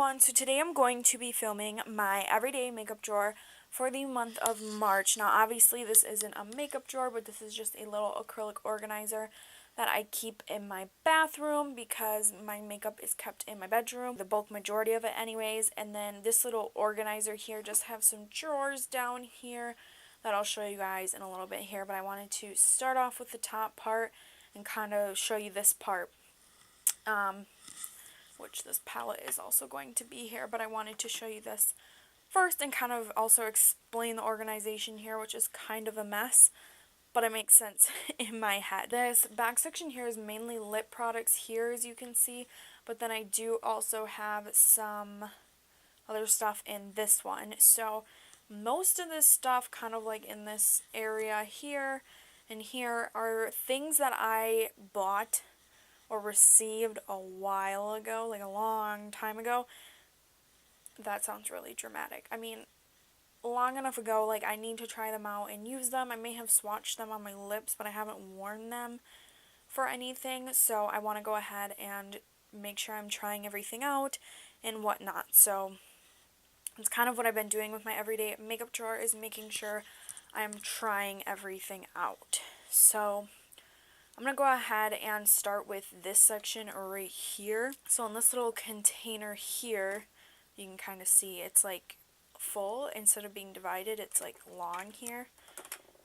everyone, so today I'm going to be filming my everyday makeup drawer for the month of March. Now obviously this isn't a makeup drawer, but this is just a little acrylic organizer that I keep in my bathroom because my makeup is kept in my bedroom, the bulk majority of it anyways. And then this little organizer here just have some drawers down here that I'll show you guys in a little bit here, but I wanted to start off with the top part and kind of show you this part. Which this palette is also going to be here, but I wanted to show you this first and kind of also explain the organization here, which is kind of a mess, but it makes sense in my head. This back section here is mainly lip products here, as you can see, but then I do also have some other stuff in this one. So most of this stuff kind of like in this area here and here are things that I bought or received a while ago, like a long time ago. That sounds really dramatic. I mean, long enough ago, like I need to try them out and use them. I may have swatched them on my lips, but I haven't worn them for anything, so I want to go ahead and make sure I'm trying everything out and whatnot. So it's kind of what I've been doing with my everyday makeup drawer, is making sure I'm trying everything out. So I'm going to go ahead and start with this section right here. So in this little container here, you can kind of see it's like full. Instead of being divided, it's like long here.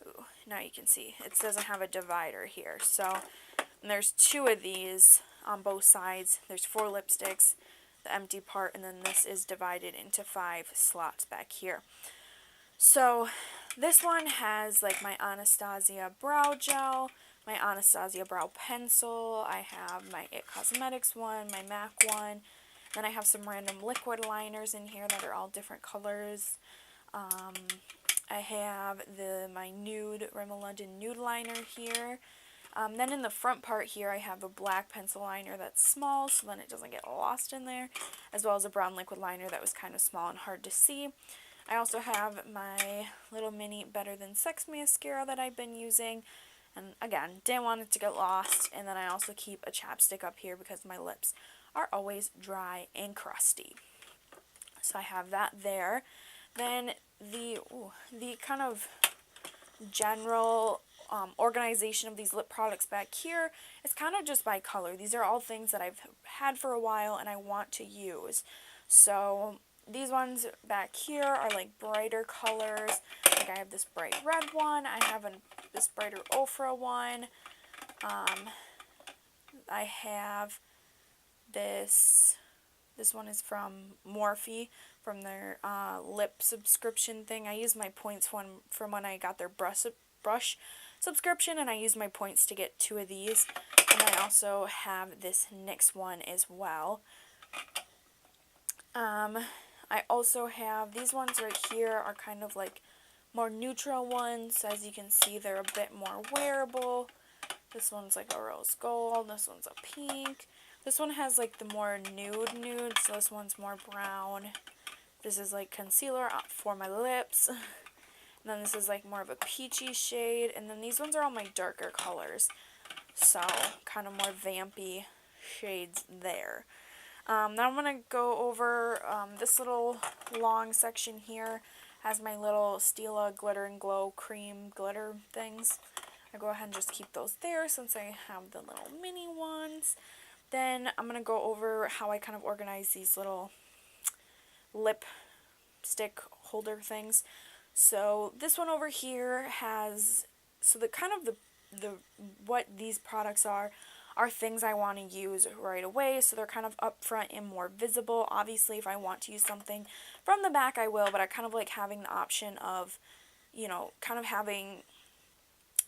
Ooh, now you can see it doesn't have a divider here. So and there's two of these on both sides. There's 4 lipsticks, the empty part, and then this is divided into 5 slots back here. So this one has like my Anastasia brow gel, my Anastasia brow pencil, I have my IT Cosmetics one, my MAC one, then I have some random liquid liners in here that are all different colors. I have my nude Rimmel London nude liner here. Then in the front part here I have a black pencil liner that's small so then it doesn't get lost in there, as well as a brown liquid liner that was kind of small and hard to see. I also have my little mini Better Than Sex mascara that I've been using, and again, didn't want it to get lost. And then I also keep a chapstick up here because my lips are always dry and crusty. So I have that there. Then the kind of general organization of these lip products back here is kind of just by color. These are all things that I've had for a while and I want to use. So these ones back here are like brighter colors. Like I have this bright red one. I have this brighter Ofra one. I have this one is from Morphe, from their lip subscription thing. I used my points one from when I got their brush subscription, and I used my points to get 2 of these. And I also have this NYX one as well. I also have these ones right here are kind of like more neutral ones. As you can see, they're a bit more wearable. This one's like a rose gold. This one's a pink. This one has like the more nude, so this one's more brown. This is like concealer for my lips. And then this is like more of a peachy shade. And then these ones are all my darker colors. So kind of more vampy shades there. Now I'm going to go over this little long section here. Has my little Stila Glitter and Glow cream glitter things. I go ahead and just keep those there since I have the little mini ones. Then I'm going to go over how I kind of organize these little lipstick holder things. So this one over here has, so the kind of the what these products are things I want to use right away, so they're kind of up front and more visible. Obviously, if I want to use something from the back, I will, but I kind of like having the option of, you know, kind of having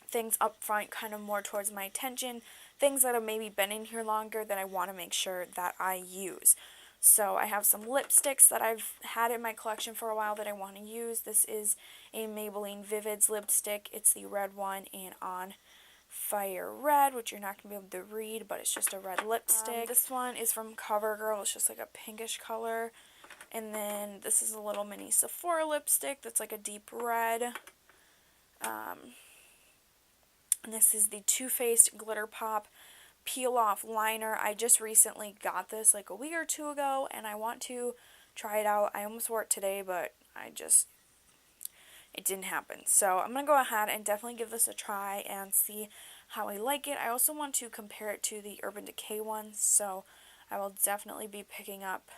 things up front kind of more towards my attention, things that have maybe been in here longer that I want to make sure that I use. So I have some lipsticks that I've had in my collection for a while that I want to use. This is a Maybelline Vivids lipstick. It's the red one and On Fire Red, which you're not going to be able to read, but it's just a red lipstick. This one is from CoverGirl. It's just like a pinkish color. And then this is a little mini Sephora lipstick that's like a deep red. And this is the Too Faced Glitter Pop peel off liner. I just recently got this like a week or two ago, and I want to try it out. I almost wore it today, but it didn't happen. So I'm going to go ahead and definitely give this a try and see how I like it. I also want to compare it to the Urban Decay one, so I will definitely be picking up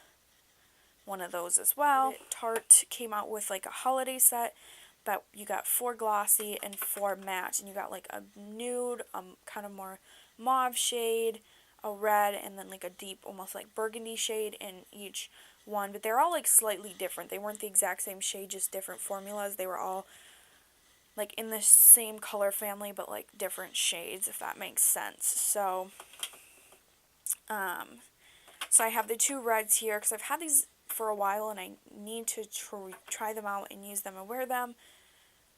one of those as well. Tarte came out with like a holiday set that you got 4 glossy and 4 matte, and you got like a nude, kind of more mauve shade, a red, and then like a deep, almost like burgundy shade in each one. But they're all like slightly different. They weren't the exact same shade, just different formulas. They were all like in the same color family, but like different shades, if that makes sense. So I have the 2 reds here because I've had these for a while and I need to try them out and use them and wear them.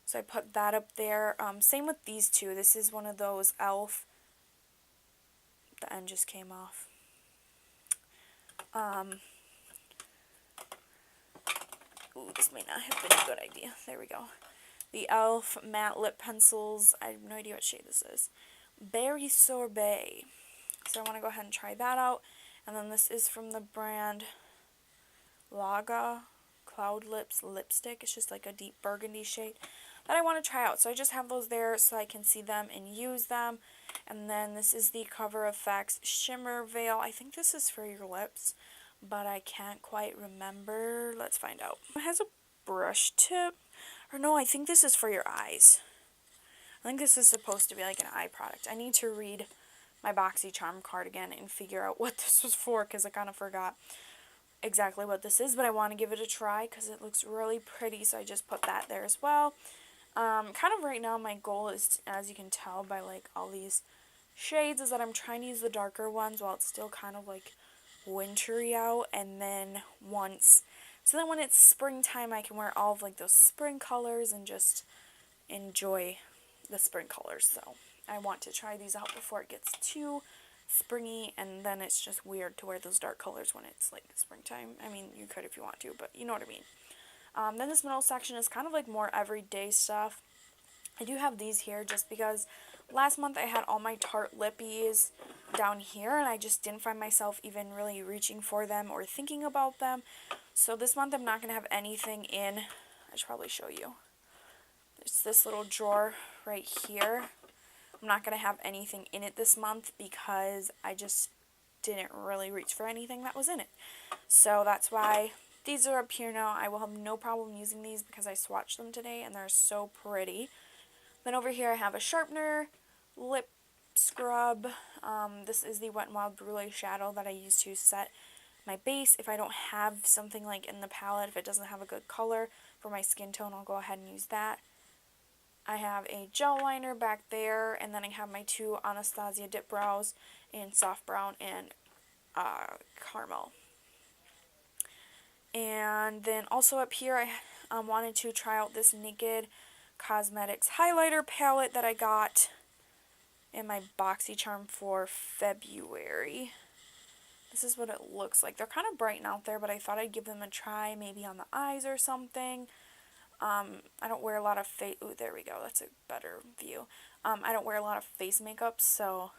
So I put that up there. Same with these 2. This is one of those e.l.f. The end just came off. Ooh, this may not have been a good idea. There we go. The e.l.f. matte lip pencils. I have no idea what shade this is. Berry Sorbet. So I want to go ahead and try that out. And then this is from the brand Laga Cloud Lips Lipstick. It's just like a deep burgundy shade that I want to try out. So I just have those there so I can see them and use them. And then this is the Cover FX Shimmer Veil. I think this is for your lips, but I can't quite remember. Let's find out. It has a brush tip. Or no, I think this is for your eyes. I think this is supposed to be like an eye product. I need to read my BoxyCharm card again and figure out what this was for because I kind of forgot exactly what this is, but I want to give it a try because it looks really pretty, so I just put that there as well. Kind of right now my goal is, as you can tell by like all these shades, is that I'm trying to use the darker ones while it's still kind of like wintry out, and then so then when it's springtime I can wear all of like those spring colors and just enjoy the spring colors. So I want to try these out before it gets too springy, and then it's just weird to wear those dark colors when it's like springtime. I mean, you could if you want to, but you know what I mean. Then this middle section is kind of like more everyday stuff. I do have these here just because last month I had all my Tarte lippies down here and I just didn't find myself even really reaching for them or thinking about them. So this month I'm not going to have anything in. I should probably show you. There's this little drawer right here. I'm not going to have anything in it this month because I just didn't really reach for anything that was in it. So that's why these are up here now. I will have no problem using these because I swatched them today and they're so pretty. Then over here I have a sharpener, lip scrub. This is the Wet n Wild Brulee Shadow that I use to set my base. If I don't have something like in the palette, if it doesn't have a good color for my skin tone, I'll go ahead and use that. I have a gel liner back there, and then I have my 2 Anastasia Dip Brows in Soft Brown and Caramel. And then also up here, I wanted to try out this Naked Cosmetics highlighter palette that I got in my BoxyCharm for February. This is what it looks like. They're kind of bright out there, but I thought I'd give them a try, maybe on the eyes or something. I don't wear a lot of face. Ooh, there we go. That's a better view. I don't wear a lot of face makeup, so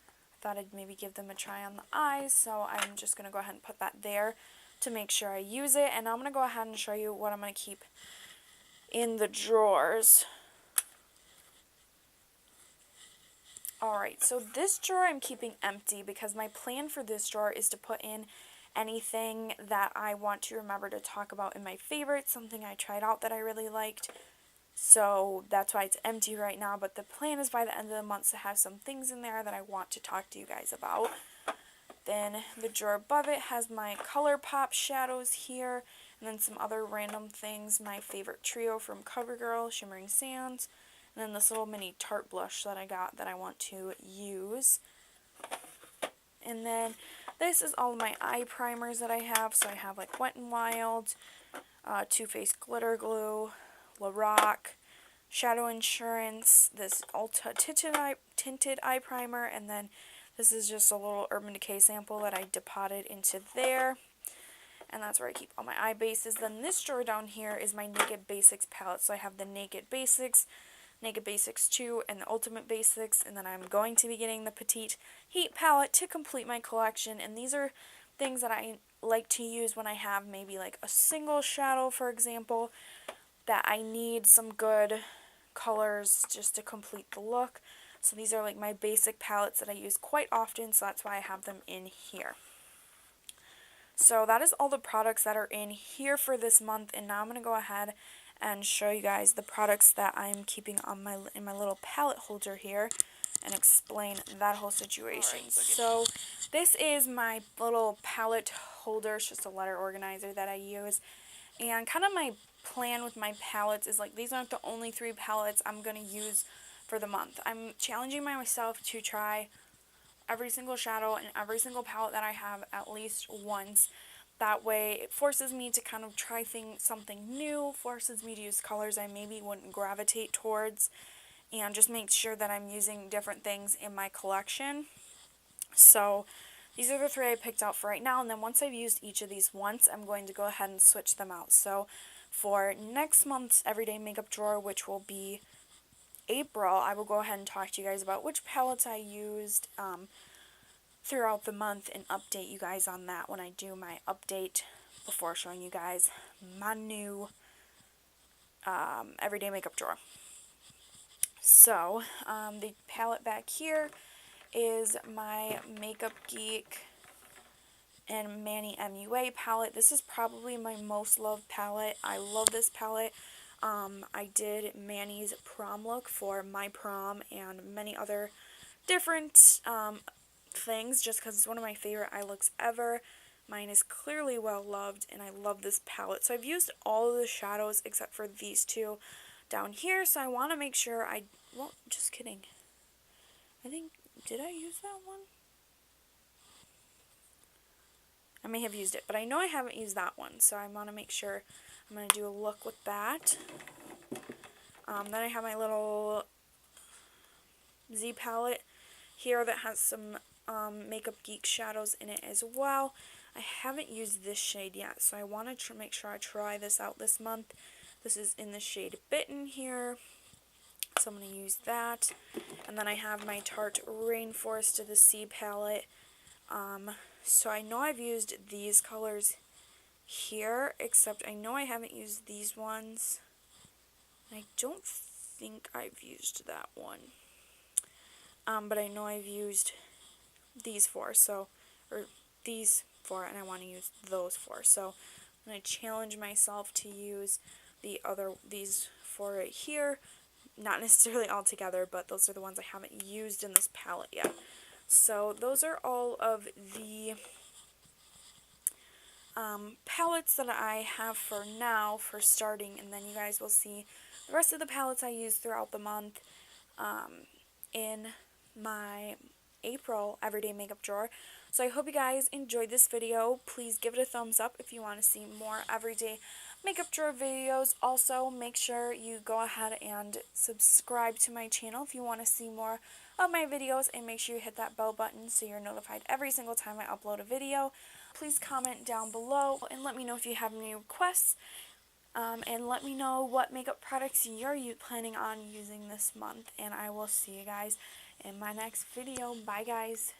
I thought I'd maybe give them a try on the eyes. So I'm just going to go ahead and put that there to make sure I use it. And I'm going to go ahead and show you what I'm going to keep in the drawers. Alright, so this drawer I'm keeping empty because my plan for this drawer is to put in anything that I want to remember to talk about in my favorites, something I tried out that I really liked. So that's why it's empty right now, but the plan is by the end of the month to have some things in there that I want to talk to you guys about. Then the drawer above it has my ColourPop shadows here, and then some other random things, my favorite trio from CoverGirl, Shimmering Sands, and then this little mini Tarte blush that I got that I want to use. And then this is all of my eye primers that I have. So I have like Wet n Wild, Too Faced Glitter Glue, Lorac, Shadow Insurance, this Ulta tinted eye primer, and then this is just a little Urban Decay sample that I depotted into there. And that's where I keep all my eye bases. Then this drawer down here is my Naked Basics palette. So I have the Naked Basics, Naked Basics 2 and the Ultimate Basics, and then I'm going to be getting the Petite Heat palette to complete my collection. And these are things that I like to use when I have maybe like a single shadow, for example, that I need some good colors just to complete the look. So these are like my basic palettes that I use quite often, so that's why I have them in here. So that is all the products that are in here for this month, and now I'm going to go ahead and show you guys the products that I'm keeping on in my little palette holder here and explain that whole situation. Right, so this is my little palette holder. It's just a letter organizer that I use, and kind of my plan with my palettes is like these aren't the only 3 palettes I'm going to use for the month. I'm challenging myself to try every single shadow and every single palette that I have at least once. That way it forces me to kind of try something new, forces me to use colors I maybe wouldn't gravitate towards, and just make sure that I'm using different things in my collection. So these are the 3 I picked out for right now, and then once I've used each of these once, I'm going to go ahead and switch them out. So for next month's Everyday Makeup Drawer, which will be April, I will go ahead and talk to you guys about which palettes I used throughout the month and update you guys on that when I do my update before showing you guys my new Everyday Makeup Drawer. So the palette back here is my Makeup Geek and Manny MUA palette. This is probably my most loved palette. I love this palette. I did Manny's prom look for my prom and many other different things just because it's one of my favorite eye looks ever. Mine is clearly well loved, and I love this palette. So I've used all of the shadows except for these 2 down here, so I want to make sure well, just kidding. I think, did I use that one? I may have used it, but I know I haven't used that one, so I want to make sure I'm going to do a look with that. Then I have my little Z palette here that has some Makeup Geek shadows in it as well. I haven't used this shade yet, so I want to make sure I try this out this month. This is in the shade Bitten here, so I'm going to use that. And then I have my Tarte Rainforest to the Sea palette. So I know I've used these colors here, except I know I haven't used these ones. I don't think I've used that one. But I know I've used these 4, and I want to use those 4. So I'm going to challenge myself to use these 4 right here. Not necessarily all together, but those are the ones I haven't used in this palette yet. So those are all of the palettes that I have for now for starting, and then you guys will see the rest of the palettes I use throughout the month in my April Everyday Makeup Drawer. So I hope you guys enjoyed this video. Please give it a thumbs up if you want to see more Everyday Makeup Drawer videos. Also, make sure you go ahead and subscribe to my channel if you want to see more of my videos, and make sure you hit that bell button so you're notified every single time I upload a video. Please comment down below and let me know if you have any requests, and let me know what makeup products you're planning on using this month, and I will see you guys in my next video. Bye guys.